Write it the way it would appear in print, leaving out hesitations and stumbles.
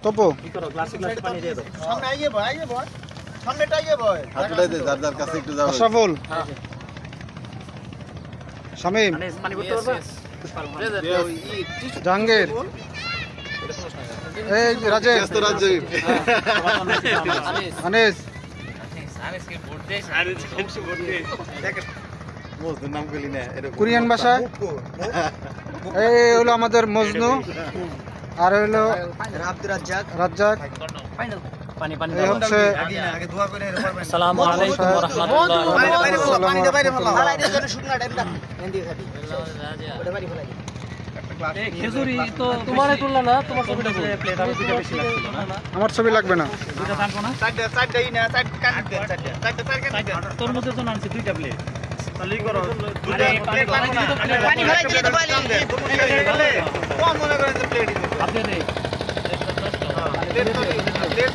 তপো কি করো গ্লাসে গ্লাসে পানি দিয়ে দাও সামনে আইয়ে বয় সামনেটা আইয়ে বয় হাতটাই দে যার যার কাছে একটু যাও আশরাফুল শামীম মানে পানি করতে পারবা জাহাঙ্গীর এই যে রাজেশ ব্যস্ত রাজ্য আনিস মোস্তের নাম কইলি না এরকম কোরিয়ান ভাষা এই হলো আমাদের মজনু আর হলো আব্দুর রাজ্জাক রাজ্জাক পানি পানি এই হচ্ছে আগে দোয়া করে পারবেন আসসালামু আলাইকুম ওয়া রাহমাতুল্লাহ বাইরে ফেলা হালাইদের জন্য শুকনা টাইমটা এন্দি খাবি ওটা বাইরে ফেলাই খেজুরি তো তোমারে তুললা না তোমার ছবিটা প্লেট আরো দুটো বেশি লাগছিল না আমার ছবি লাগবে না দুটো টানবো না চারটাই না চারটা কান দেন চারটা তোর মধ্যে তো নামছে দুইটা প্লেট তাহলে করো আরে পানি ফেলাই দিয়ে তো পানি কম মনে করেন যে প্লেট আপনি রে প্লেট